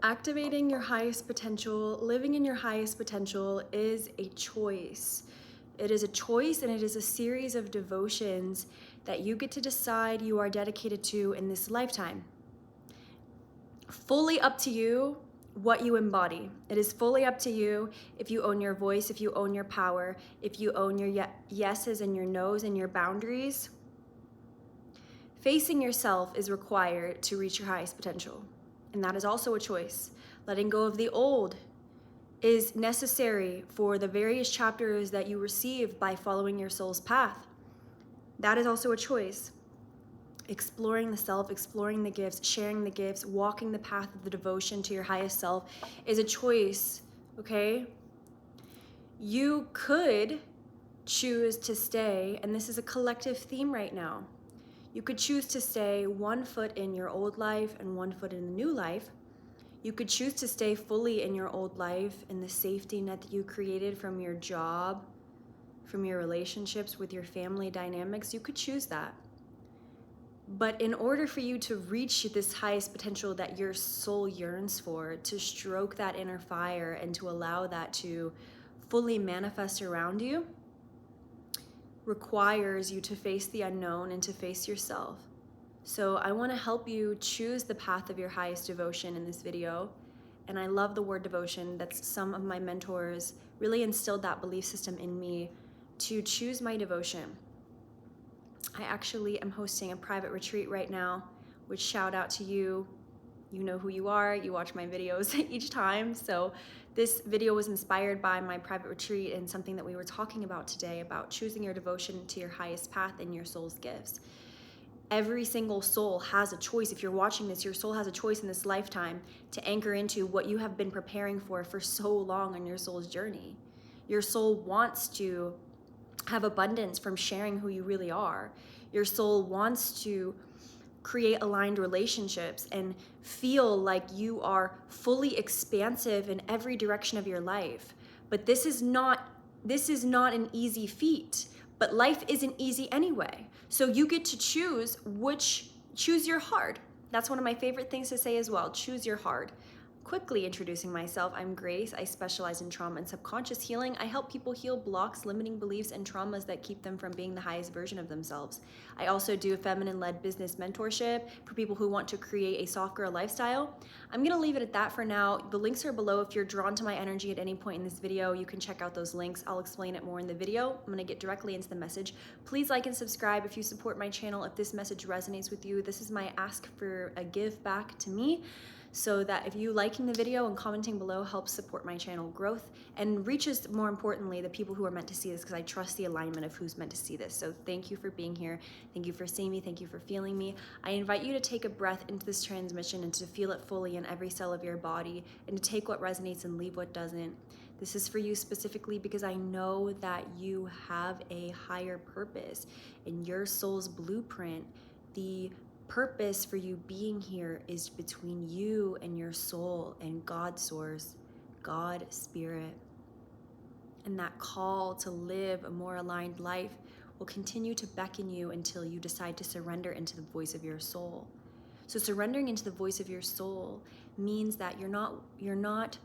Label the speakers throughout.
Speaker 1: Activating your highest potential, living in your highest potential is a choice. It is a choice and it is a series of devotions that you get to decide you are dedicated to in this lifetime. Fully up to you what you embody. It is fully up to you if you own your voice, if you own your power, if you own your yeses and your nos and your boundaries. Facing yourself is required to reach your highest potential. And that is also a choice. Letting go of the old is necessary for the various chapters that you receive by following your soul's path. That is also a choice. Exploring the self, exploring the gifts, sharing the gifts, walking the path of the devotion to your highest self is a choice, okay? You could choose to stay, and this is a collective theme right now. You could choose to stay 1 foot in your old life and 1 foot in the new life. You could choose to stay fully in your old life, in the safety net that you created from your job, from your relationships with your family dynamics. You could choose that. But in order for you to reach this highest potential that your soul yearns for, to stroke that inner fire and to allow that to fully manifest around you, requires you to face the unknown and to face yourself. So I want to help you choose the path of your highest devotion in this video. And I love the word devotion. That's some of my mentors really instilled that belief system in me to choose my devotion. I actually am hosting a private retreat right now, which shout out to you. You know who you are, you watch my videos each time. So this video was inspired by my private retreat and something that we were talking about today about choosing your devotion to your highest path and your soul's gifts. Every single soul has a choice. If you're watching this, your soul has a choice in this lifetime to anchor into what you have been preparing for so long on your soul's journey. Your soul wants to have abundance from sharing who you really are. Your soul wants to create aligned relationships and feel like you are fully expansive in every direction of your life. But this is not an easy feat. But life isn't easy anyway. So you get to choose your hard. That's one of my favorite things to say as well. Choose your hard. Quickly introducing myself, I'm Grace. I specialize in trauma and subconscious healing. I help people heal blocks, limiting beliefs, and traumas that keep them from being the highest version of themselves. I also do a feminine-led business mentorship for people who want to create a soft girl lifestyle. I'm gonna leave it at that for now. The links are below. If you're drawn to my energy at any point in this video, you can check out those links. I'll explain it more in the video. I'm gonna get directly into the message. Please like and subscribe if you support my channel. If this message resonates with you, this is my ask for a give back to me, so that if you liking the video and commenting below helps support my channel growth and reaches, more importantly, the people who are meant to see this, because I trust the alignment of who's meant to see this. So thank you for being here. Thank you for seeing me. Thank you for feeling me. I invite you to take a breath into this transmission and to feel it fully in every cell of your body and to take what resonates and leave what doesn't. This is for you specifically because I know that you have a higher purpose in your soul's blueprint. The purpose for you being here is between you and your soul and God source, God spirit. And that call to live a more aligned life will continue to beckon you until you decide to surrender into the voice of your soul. So surrendering into the voice of your soul means that you're not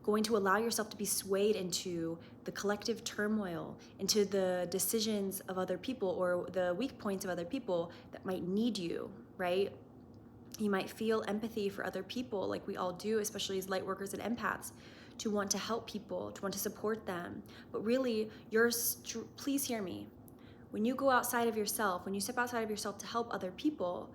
Speaker 1: going to allow yourself to be swayed into the collective turmoil, into the decisions of other people or the weak points of other people that might need you, right? You might feel empathy for other people, like we all do, especially as light workers and empaths, to want to help people, to want to support them. But really, please hear me. When you go outside of yourself, when you step outside of yourself to help other people,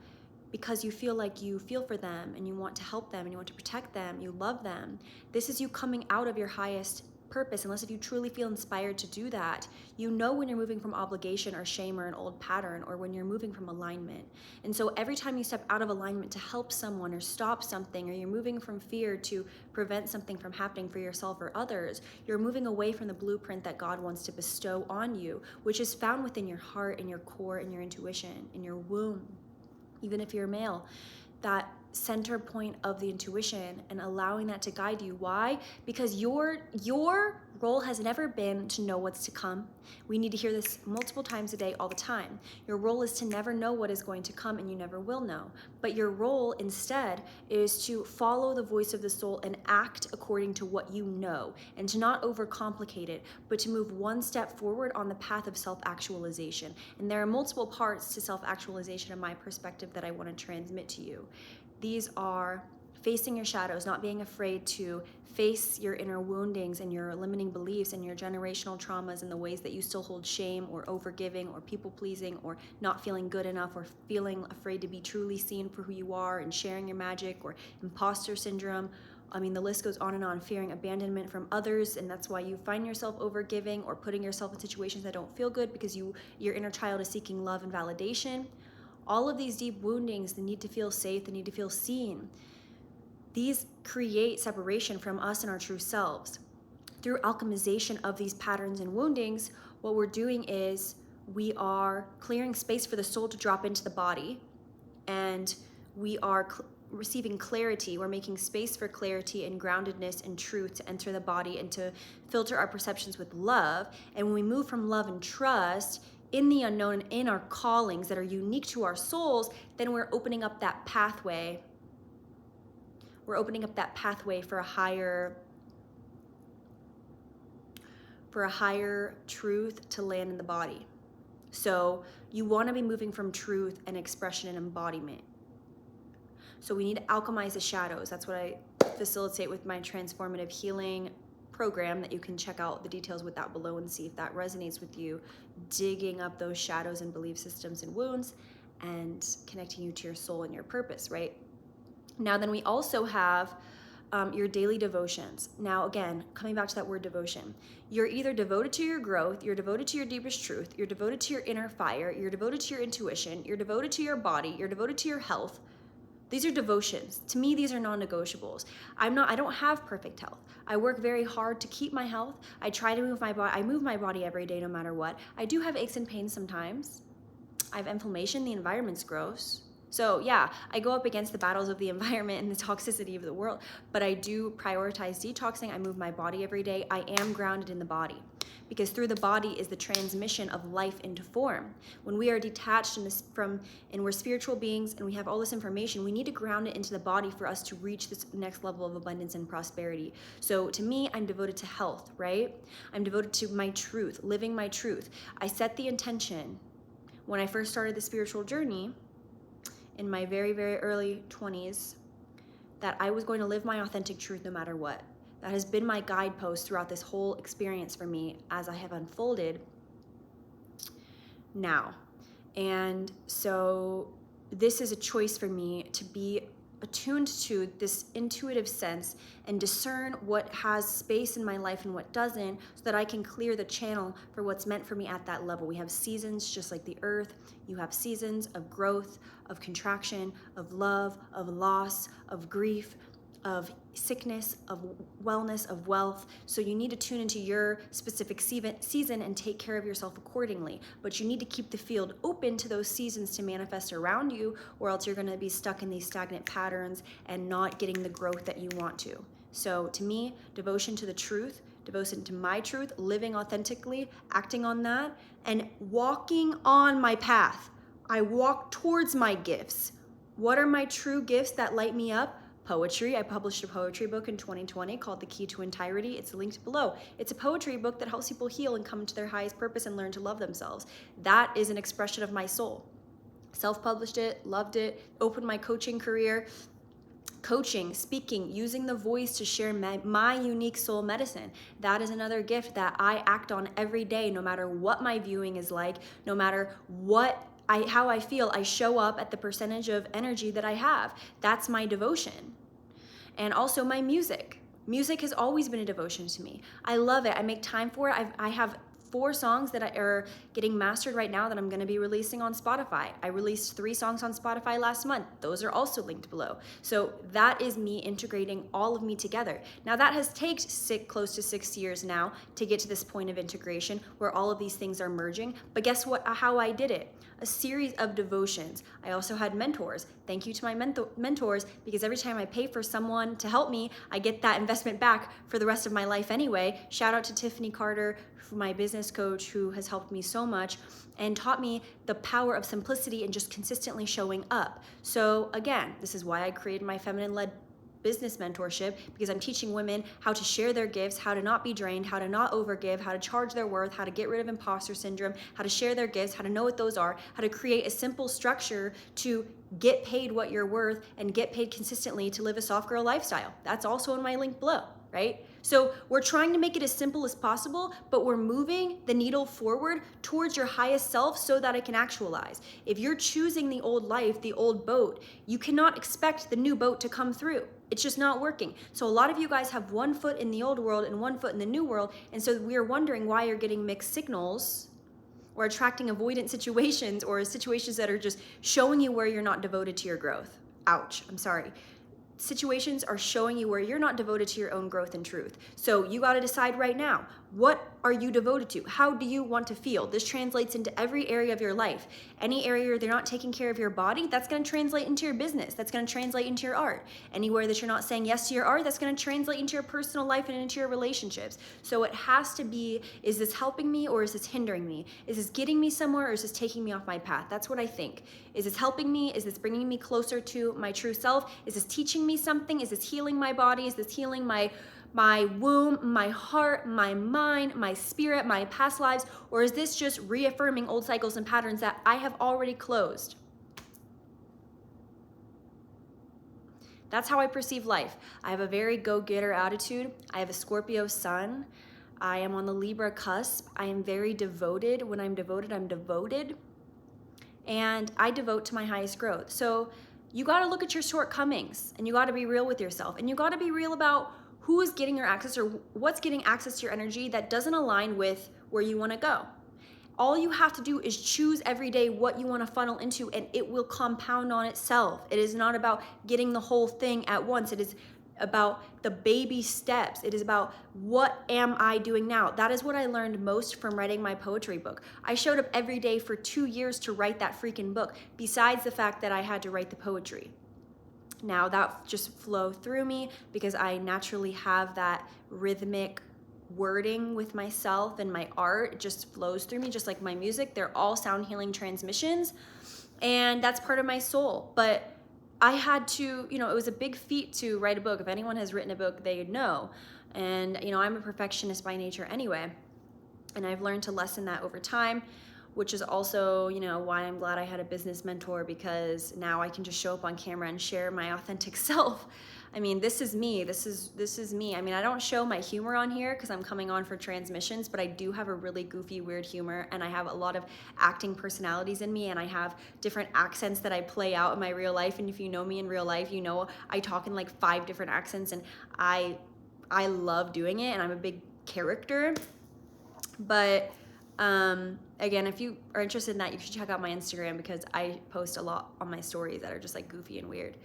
Speaker 1: because you feel like you feel for them and you want to help them and you want to protect them, you love them, this is you coming out of your highest purpose. Unless if you truly feel inspired to do that, you know when you're moving from obligation or shame or an old pattern, or when you're moving from alignment. And so every time you step out of alignment to help someone or stop something, or you're moving from fear to prevent something from happening for yourself or others, you're moving away from the blueprint that God wants to bestow on you, which is found within your heart and your core and your intuition, in your womb. Even if you're male, that center point of the intuition and allowing that to guide you. Why? Because your role has never been to know what's to come. We need to hear this multiple times a day, all the time. Your role is to never know what is going to come, and you never will know. But your role instead is to follow the voice of the soul and act according to what you know, and to not overcomplicate it, but to move one step forward on the path of self-actualization. And there are multiple parts to self-actualization in my perspective that I want to transmit to you. These are facing your shadows, not being afraid to face your inner woundings and your limiting beliefs and your generational traumas and the ways that you still hold shame or overgiving or people pleasing or not feeling good enough or feeling afraid to be truly seen for who you are and sharing your magic, or imposter syndrome. I mean, the list goes on and on, fearing abandonment from others, and that's why you find yourself overgiving or putting yourself in situations that don't feel good because your inner child is seeking love and validation. All of these deep woundings, the need to feel safe, the need to feel seen, these create separation from us and our true selves. Through alchemization of these patterns and woundings, what we're doing is we are clearing space for the soul to drop into the body, and we are receiving clarity. We're making space for clarity and groundedness and truth to enter the body and to filter our perceptions with love. And when we move from love and trust in the unknown, in our callings that are unique to our souls, then we're opening up that pathway. We're opening up that pathway for a higher truth to land in the body. So you want to be moving from truth and expression and embodiment. So we need to alchemize the shadows. That's what I facilitate with my transformative healing program, that you can check out the details with that below and see if that resonates with you, digging up those shadows and belief systems and wounds and connecting you to your soul and your purpose, right? Now, then we also have your daily devotions. Now, again, coming back to that word devotion, you're either devoted to your growth, you're devoted to your deepest truth, you're devoted to your inner fire, you're devoted to your intuition, you're devoted to your body, you're devoted to your health. These are devotions. To me, these are non-negotiables. I don't have perfect health. I work very hard to keep my health. I try to move my body. I move my body every day no matter what. I do have aches and pains sometimes. I have inflammation. The environment's gross. So yeah, I go up against the battles of the environment and the toxicity of the world, but I do prioritize detoxing. I move my body every day. I am grounded in the body, because through the body is the transmission of life into form. When we are detached and we're spiritual beings and we have all this information, we need to ground it into the body for us to reach this next level of abundance and prosperity. So to me, I'm devoted to health, right? I'm devoted to my truth, living my truth. I set the intention when I first started the spiritual journey in my very, very early 20s that I was going to live my authentic truth no matter what. That has been my guidepost throughout this whole experience for me as I have unfolded now. And so this is a choice for me to be attuned to this intuitive sense and discern what has space in my life and what doesn't, so that I can clear the channel for what's meant for me at that level. We have seasons just like the earth. You have seasons of growth, of contraction, of love, of loss, of grief, of sickness, of wellness, of wealth. So you need to tune into your specific season and take care of yourself accordingly. But you need to keep the field open to those seasons to manifest around you, or else you're going to be stuck in these stagnant patterns and not getting the growth that you want to. So to me, devotion to the truth, devotion to my truth, living authentically, acting on that, and walking on my path. I walk towards my gifts. What are my true gifts that light me up? Poetry. I published a poetry book in 2020 called The Key to Entirety. It's linked below. It's a poetry book that helps people heal and come to their highest purpose and learn to love themselves. That is an expression of my soul. Self-published it, loved it, opened my coaching career. Coaching, speaking, using the voice to share my unique soul medicine. That is another gift that I act on every day, no matter what my viewing is like, no matter how I feel. I show up at the percentage of energy that I have. That's my devotion. And also my music. Music has always been a devotion to me. I love it. I make time for it. I have 4 songs that are getting mastered right now that I'm going to be releasing on Spotify. I released 3 songs on Spotify last month. Those are also linked below. So that is me integrating all of me together. Now that has taken close to 6 years now to get to this point of integration where all of these things are merging. But guess what? How I did it? a series of devotions. I also had mentors. Thank you to my mentors, because every time I pay for someone to help me, I get that investment back for the rest of my life anyway. Shout out to Tiffany Carter, my business coach, who has helped me so much and taught me the power of simplicity and just consistently showing up. So again, this is why I created my feminine-led business mentorship, because I'm teaching women how to share their gifts, how to not be drained, how to not overgive, how to charge their worth, how to get rid of imposter syndrome, how to share their gifts, how to know what those are, how to create a simple structure to get paid what you're worth and get paid consistently to live a soft girl lifestyle. That's also in my link below, right? So we're trying to make it as simple as possible, but we're moving the needle forward towards your highest self so that it can actualize. If you're choosing the old life, the old boat, you cannot expect the new boat to come through. It's just not working. So a lot of you guys have one foot in the old world and one foot in the new world, and so we're wondering why you're getting mixed signals or attracting avoidant situations or situations that are just showing you where you're not devoted to your growth. Ouch, I'm sorry. Situations are showing you where you're not devoted to your own growth and truth. So you got to decide right now, what are you devoted to? How do you want to feel? This translates into every area of your life. Any area where you're not taking care of your body, that's going to translate into your business. That's going to translate into your art. Anywhere that you're not saying yes to your art, that's going to translate into your personal life and into your relationships. So it has to be, is this helping me or is this hindering me? Is this getting me somewhere or is this taking me off my path? That's what I think. Is this helping me? Is this bringing me closer to my true self? Is this teaching me something? Is this healing my body? Is this healing my womb, my heart, my mind, my spirit, my past lives? Or is this just reaffirming old cycles and patterns that I have already closed? That's how I perceive life. I have a very go-getter attitude. I have a Scorpio sun. I am on the Libra cusp. I am very devoted. When I'm devoted, I'm devoted. And I devote to my highest growth. So you got to look at your shortcomings and you got to be real with yourself. And you got to be real about who is getting your access or what's getting access to your energy that doesn't align with where you want to go. All you have to do is choose every day what you want to funnel into, and it will compound on itself. It is not about getting the whole thing at once. It is about the baby steps. It is about, what am I doing now? That is what I learned most from writing my poetry book. I showed up every day for 2 years to write that freaking book, besides the fact that I had to write the poetry. Now that just flowed through me because I naturally have that rhythmic wording with myself, and my art just flows through me, just like my music. They're all sound healing transmissions, and that's part of my soul. But I had to, it was a big feat to write a book. If anyone has written a book, they know. And, I'm a perfectionist by nature anyway. And I've learned to lessen that over time, which is also, why I'm glad I had a business mentor, because now I can just show up on camera and share my authentic self. I mean, this is me. This is me. I mean, I don't show my humor on here because I'm coming on for transmissions, but I do have a really goofy, weird humor, and I have a lot of acting personalities in me, and I have different accents that I play out in my real life. And if you know me in real life, I talk in like 5 different accents, and I love doing it, and I'm a big character. But again, if you are interested in that, you should check out my Instagram, because I post a lot on my stories that are just like goofy and weird.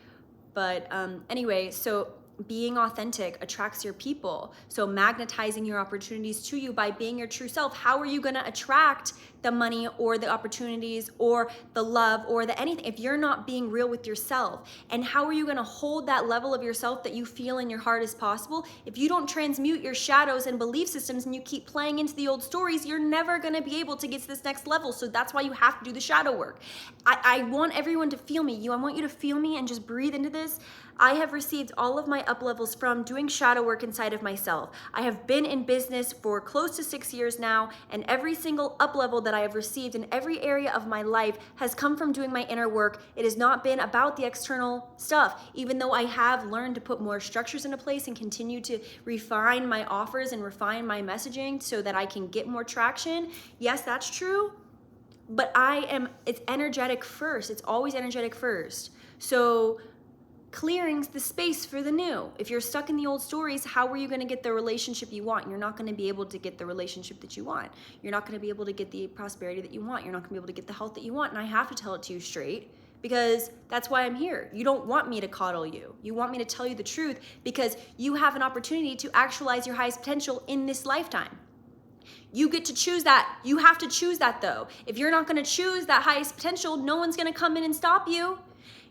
Speaker 1: But anyway, so being authentic attracts your people. So magnetizing your opportunities to you by being your true self. How are you going to attract the money or the opportunities or the love or the anything if you're not being real with yourself? And how are you going to hold that level of yourself that you feel in your heart is possible? If you don't transmute your shadows and belief systems and you keep playing into the old stories, you're never going to be able to get to this next level. So that's why you have to do the shadow work. I want everyone to feel me. I want you to feel me and just breathe into this. I have received all of my up levels from doing shadow work inside of myself. I have been in business for close to 6 years now, and every single up level that I have received in every area of my life has come from doing my inner work. It has not been about the external stuff, even though I have learned to put more structures into place and continue to refine my offers and refine my messaging so that I can get more traction. Yes, that's true, but it's energetic first. It's always energetic first. So clearing the space for the new. If you're stuck in the old stories, how are you going to get the relationship you want? You're not going to be able to get the relationship that you want. You're not going to be able to get the prosperity that you want. You're not going to be able to get the health that you want. And I have to tell it to you straight, because that's why I'm here. You don't want me to coddle you. You want me to tell you the truth, because you have an opportunity to actualize your highest potential in this lifetime. You get to choose that. You have to choose that though. If you're not gonna choose that highest potential, no one's gonna come in and stop you.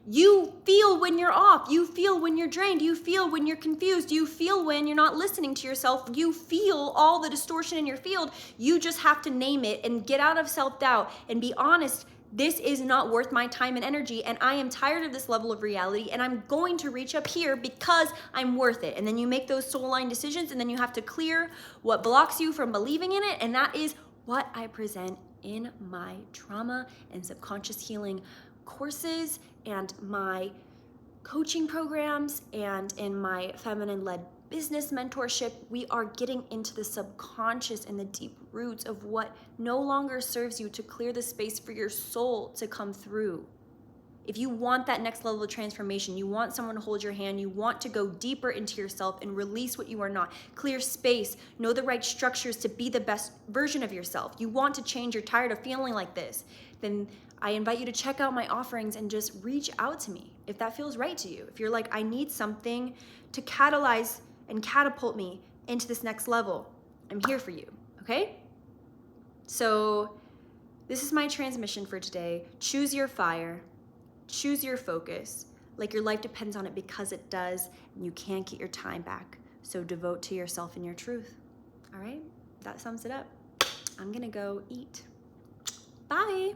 Speaker 1: You feel when you're off. You feel when you're drained. You feel when you're confused. You feel when you're not listening to yourself. You feel all the distortion in your field. You just have to name it and get out of self-doubt and be honest. This is not worth my time and energy, and I am tired of this level of reality, and I'm going to reach up here because I'm worth it. And then you make those soul-aligned decisions, and then you have to clear what blocks you from believing in it, and that is what I present in my trauma and subconscious healing courses and my coaching programs and in my feminine-led business mentorship. We are getting into the subconscious and the deep roots of what no longer serves you to clear the space for your soul to come through. If you want that next level of transformation, you want someone to hold your hand, you want to go deeper into yourself and release what you are not, clear space, know the right structures to be the best version of yourself. You want to change, you're tired of feeling like this, then I invite you to check out my offerings and just reach out to me if that feels right to you. If you're like, I need something to catalyze and catapult me into this next level, I'm here for you, okay? So this is my transmission for today. Choose your fire, choose your focus, like your life depends on it, because it does, and you can't get your time back. So devote to yourself and your truth, all right? That sums it up. I'm gonna go eat. Bye.